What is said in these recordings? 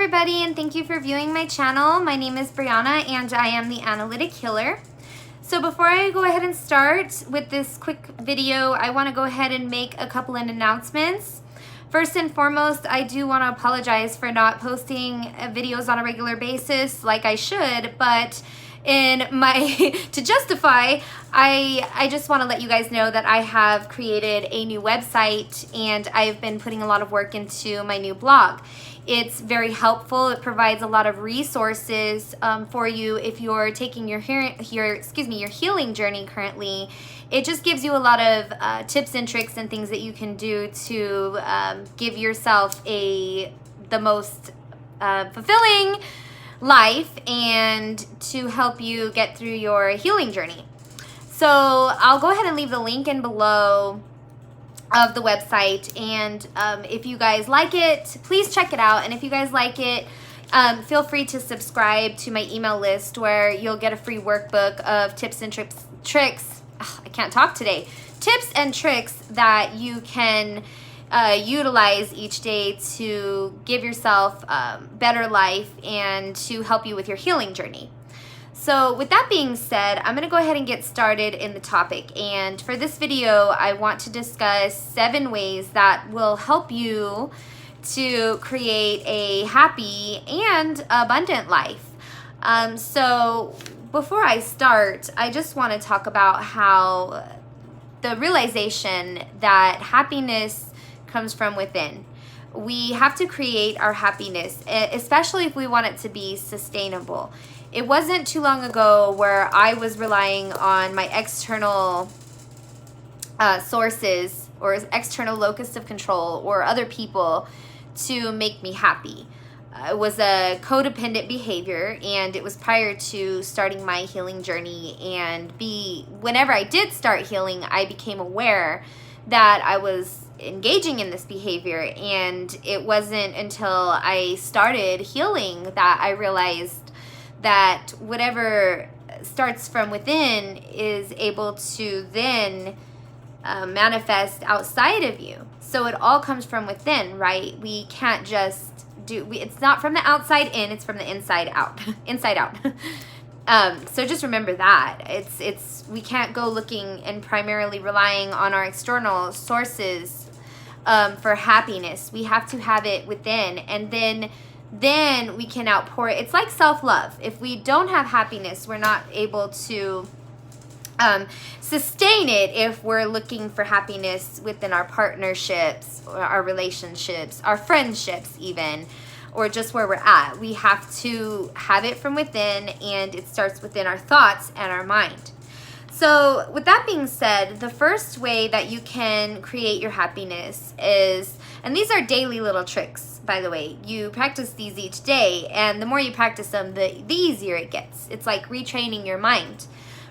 everybody, and thank you for viewing my channel. My name is Brianna and I am the Analytic Healer. So before I go ahead and start with this quick video, I want to go ahead and make a couple of announcements. First and foremost, I do want to apologize for not posting videos on a regular basis like I should, but to justify, I just want to let you guys know that I have created a new website and I've been putting a lot of work into my new blog. It's very helpful. It provides a lot of resources for you if you're taking your healing journey currently. It just gives you a lot of tips and tricks and things that you can do to give yourself the most fulfilling life and to help you get through your healing journey. So I'll go ahead and leave the link in below of the website, and if you guys like it, please check it out. And if you guys like it, feel free to subscribe to my email list where you'll get a free workbook of tips and tricks. I can't talk today. Tips and tricks that you can utilize each day to give yourself better life and to help you with your healing journey. So with that being said, I'm going to go ahead and get started in the topic. And for this video, I want to discuss 7 ways that will help you to create a happy and abundant life. So before I start, I just want to talk about how the realization that happiness comes from within. We have to create our happiness, especially if we want it to be sustainable. It wasn't too long ago where I was relying on my external sources or external locus of control or other people to make me happy. It was a codependent behavior, and it was prior to starting my healing journey. And whenever I did start healing, I became aware that I was engaging in this behavior, and it wasn't until I started healing that I realized that whatever starts from within is able to then manifest outside of you. So it all comes from within, right? We can't just it's not from the outside in, it's from the inside out. Inside out. So just remember that we can't go looking and primarily relying on our external sources for happiness. We have to have it within, and then we can outpour it. It's like self-love. If we don't have happiness, we're not able to sustain it if we're looking for happiness within our partnerships or our relationships, our friendships even, or just where we're at. We have to have it from within, and it starts within our thoughts and our mind. So with that being said, the first way that you can create your happiness is, and these are daily little tricks, by the way. You practice these each day, and the more you practice them, the easier it gets. It's like retraining your mind,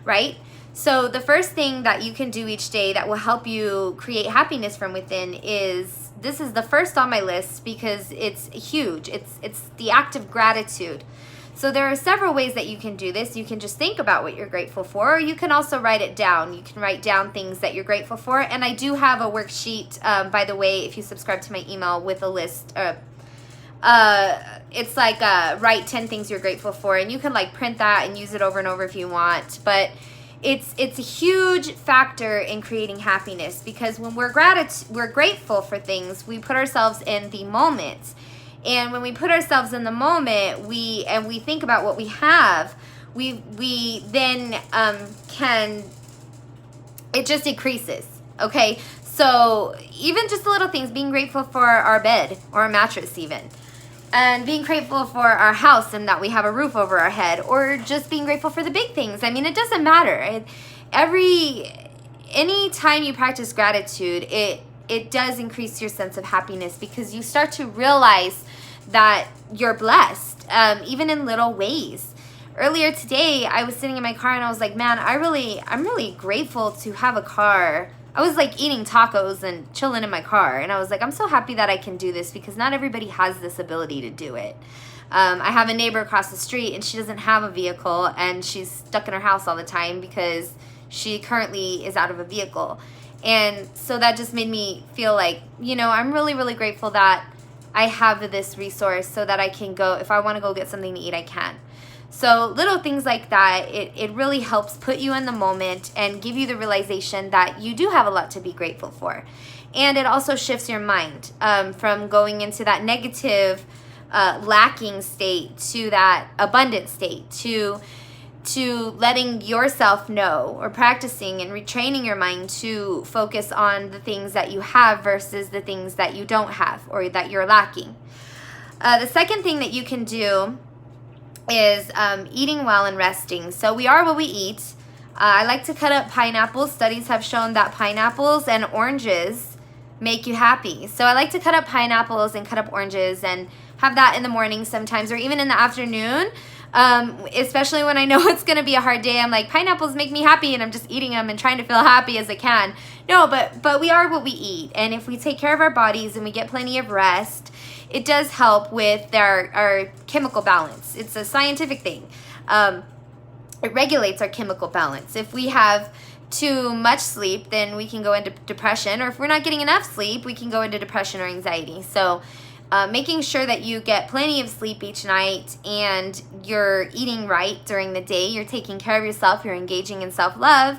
right? So the first thing that you can do each day that will help you create happiness from within this is the first on my list because it's huge. It's the act of gratitude. So there are several ways that you can do this. You can just think about what you're grateful for, or you can also write it down. You can write down things that you're grateful for. And I do have a worksheet, by the way, if you subscribe to my email, with a list. It's like write 10 things you're grateful for, and you can like print that and use it over and over if you want. But it's a huge factor in creating happiness, because when we're grateful for things, we put ourselves in the moment. And when we put ourselves in the moment, we think about what we have, we then it just decreases, okay? So even just the little things, being grateful for our bed or a mattress even, and being grateful for our house and that we have a roof over our head, or just being grateful for the big things. I mean, it doesn't matter. Any time you practice gratitude, it does increase your sense of happiness, because you start to realize that you're blessed, even in little ways. Earlier today, I was sitting in my car and I was like, man, I'm really grateful to have a car. I was like eating tacos and chilling in my car, and I was like, I'm so happy that I can do this, because not everybody has this ability to do it. I have a neighbor across the street, and she doesn't have a vehicle, and she's stuck in her house all the time because she currently is out of a vehicle. And so that just made me feel like, I'm really, really grateful that I have this resource so that I can go, if I want to go get something to eat, I can. So little things like that, it really helps put you in the moment and give you the realization that you do have a lot to be grateful for. And it also shifts your mind from going into that negative, lacking state to that abundant state, to letting yourself know, or practicing and retraining your mind to focus on the things that you have versus the things that you don't have or that you're lacking. The second thing that you can do is eating well and resting. So we are what we eat. I like to cut up pineapples. Studies have shown that pineapples and oranges make you happy. So I like to cut up pineapples and cut up oranges and have that in the morning sometimes, or even in the afternoon, especially when I know it's going to be a hard day. I'm like, pineapples make me happy, and I'm just eating them and trying to feel happy as I can. No, but we are what we eat. And if we take care of our bodies and we get plenty of rest, it does help with our chemical balance. It's a scientific thing. It regulates our chemical balance. If we have too much sleep, then we can go into depression, or if we're not getting enough sleep, we can go into depression or anxiety. So making sure that you get plenty of sleep each night and you're eating right during the day, you're taking care of yourself, you're engaging in self-love,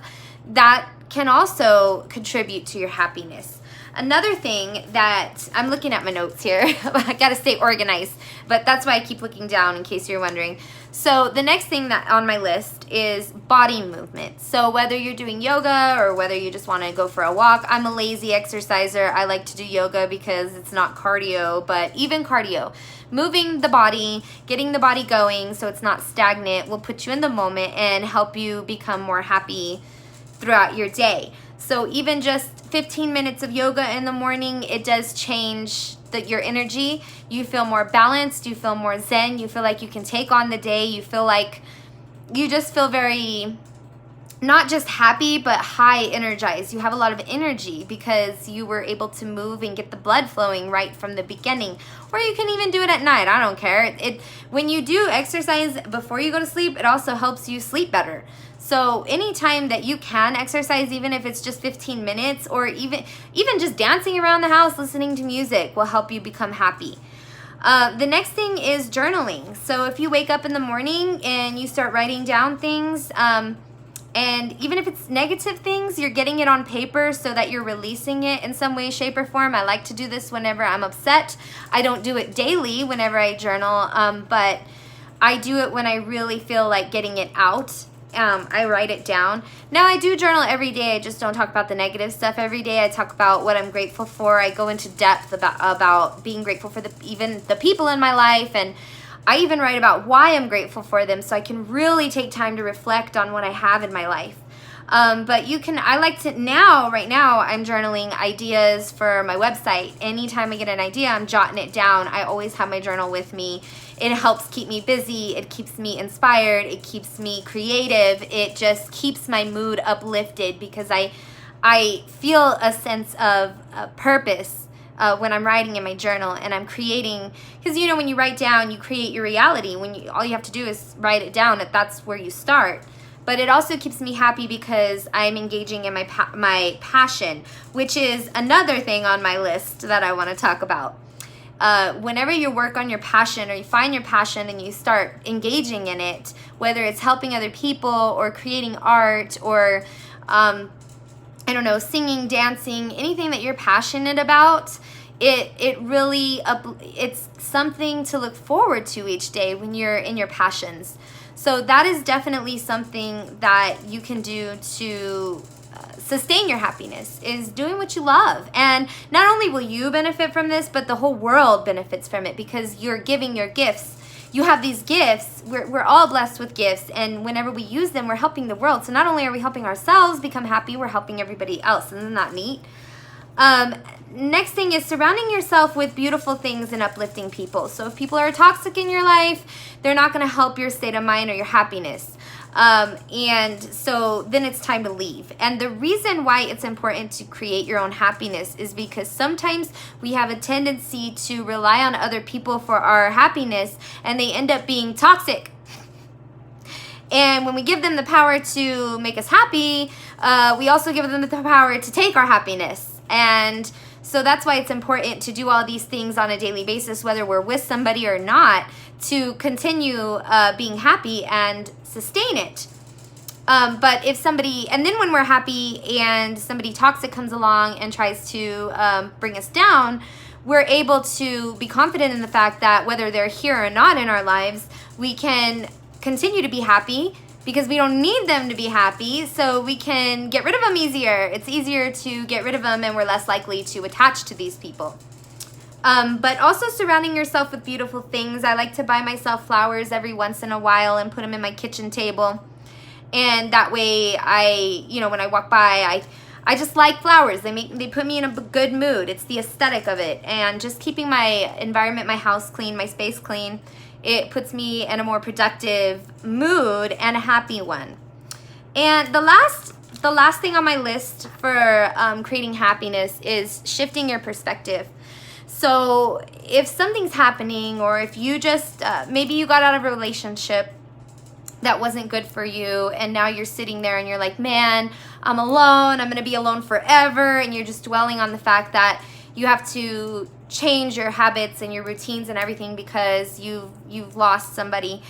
that can also contribute to your happiness. Another thing that, I'm looking at my notes here, I gotta stay organized, but that's why I keep looking down in case you're wondering. So the next thing that on my list is body movement. So whether you're doing yoga or whether you just wanna go for a walk, I'm a lazy exerciser. I like to do yoga because it's not cardio, but even cardio, moving the body, getting the body going so it's not stagnant, will put you in the moment and help you become more happy throughout your day. So even just 15 minutes of yoga in the morning, it does change your energy. You feel more balanced, you feel more zen, you feel like you can take on the day, you feel like you just feel very, not just happy, but high energized. You have a lot of energy because you were able to move and get the blood flowing right from the beginning. Or you can even do it at night, I don't care. When you do exercise before you go to sleep, it also helps you sleep better. So anytime that you can exercise, even if it's just 15 minutes, or even just dancing around the house, listening to music, will help you become happy. The next thing is journaling. So if you wake up in the morning and you start writing down things, and even if it's negative things, you're getting it on paper so that you're releasing it in some way, shape, or form. I like to do this whenever I'm upset. I don't do it daily whenever I journal, but I do it when I really feel like getting it out. I write it down. Now I do journal every day. I just don't talk about the negative stuff every day. I talk about what I'm grateful for. I go into depth about being grateful for even the people in my life, and I even write about why I'm grateful for them, so I can really take time to reflect on what I have in my life. But right now I'm journaling ideas for my website. Anytime I get an idea, I'm jotting it down. I always have my journal with me. It helps keep me busy. It keeps me inspired. It keeps me creative. It just keeps my mood uplifted because I feel a sense of purpose when I'm writing in my journal, and I'm creating, because when you write down, you create your reality. All you have to do is write it down. That's where you start. But it also keeps me happy because I'm engaging in my passion, which is another thing on my list that I want to talk about. Whenever you work on your passion, or you find your passion and you start engaging in it, whether it's helping other people or creating art or, singing, dancing, anything that you're passionate about, it's something to look forward to each day when you're in your passions. So that is definitely something that you can do to sustain your happiness, is doing what you love. And not only will you benefit from this, but the whole world benefits from it because you're giving your gifts. You have these gifts. We're all blessed with gifts, and whenever we use them, we're helping the world. So not only are we helping ourselves become happy, we're helping everybody else. Isn't that neat? Next thing is surrounding yourself with beautiful things and uplifting people. So if people are toxic in your life, they're not going to help your state of mind or your happiness. And so then it's time to leave. And the reason why it's important to create your own happiness is because sometimes we have a tendency to rely on other people for our happiness, and they end up being toxic. And when we give them the power to make us happy, we also give them the power to take our happiness. And So that's why it's important to do all these things on a daily basis, whether we're with somebody or not, to continue being happy and sustain it. But if somebody, and then when we're happy and somebody toxic comes along and tries to bring us down, we're able to be confident in the fact that whether they're here or not in our lives, we can continue to be happy because we don't need them to be happy, so we can get rid of them easier. It's easier to get rid of them, and we're less likely to attach to these people. But also surrounding yourself with beautiful things. I like to buy myself flowers every once in a while and put them in my kitchen table. And that way when I walk by, I just like flowers. They put me in a good mood. It's the aesthetic of it. And just keeping my environment, my house clean, my space clean, it puts me in a more productive mood and a happy one. And the last thing on my list for creating happiness is shifting your perspective. So if something's happening, or if you just, maybe you got out of a relationship that wasn't good for you, and now you're sitting there and you're like, man, I'm alone, I'm gonna be alone forever, and you're just dwelling on the fact that you have to change your habits and your routines and everything because you've lost somebody.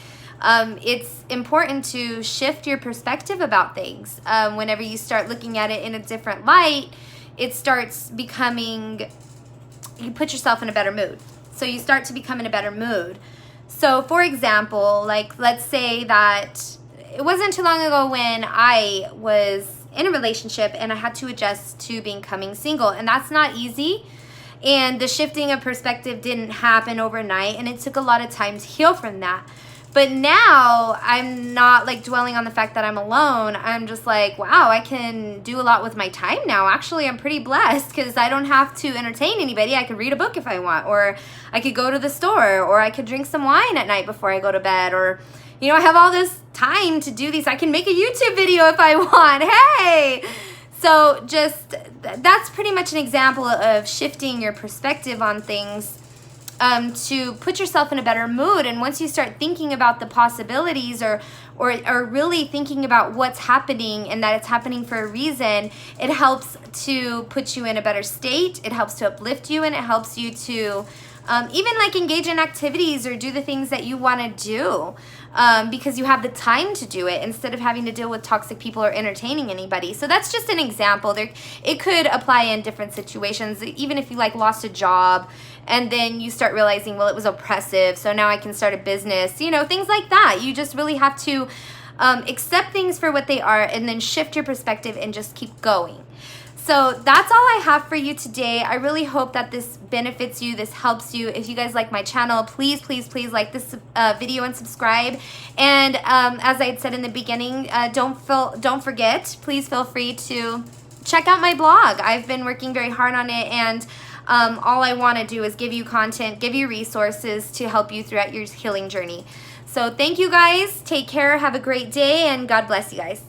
It's important to shift your perspective about things. Whenever you start looking at it in a different light, it starts becoming, you put yourself in a better mood. So you start to become in a better mood. So for example, like let's say that it wasn't too long ago when I was in a relationship and I had to adjust to becoming single, and that's not easy. And the shifting of perspective didn't happen overnight, and it took a lot of time to heal from that. But now I'm not like dwelling on the fact that I'm alone. I'm just like, wow, I can do a lot with my time now. Actually, I'm pretty blessed because I don't have to entertain anybody. I could read a book if I want, or I could go to the store, or I could drink some wine at night before I go to bed, or, I have all this time to do these. I can make a YouTube video if I want. Hey! So just, that's pretty much an example of shifting your perspective on things. To put yourself in a better mood. And once you start thinking about the possibilities or really thinking about what's happening and that it's happening for a reason, it helps to put you in a better state. It helps to uplift you, and it helps you to even like engage in activities or do the things that you want to do because you have the time to do it instead of having to deal with toxic people or entertaining anybody. So that's just an example. It could apply in different situations. Even if you like lost a job and then you start realizing, well, it was oppressive, so now I can start a business, things like that. You just really have to accept things for what they are and then shift your perspective and just keep going. So that's all I have for you today. I really hope that this benefits you, this helps you. If you guys like my channel, please, please, please like this video and subscribe. And as I had said in the beginning, don't forget, please feel free to check out my blog. I've been working very hard on it, and all I want to do is give you content, give you resources to help you throughout your healing journey. So thank you guys. Take care. Have a great day, and God bless you guys.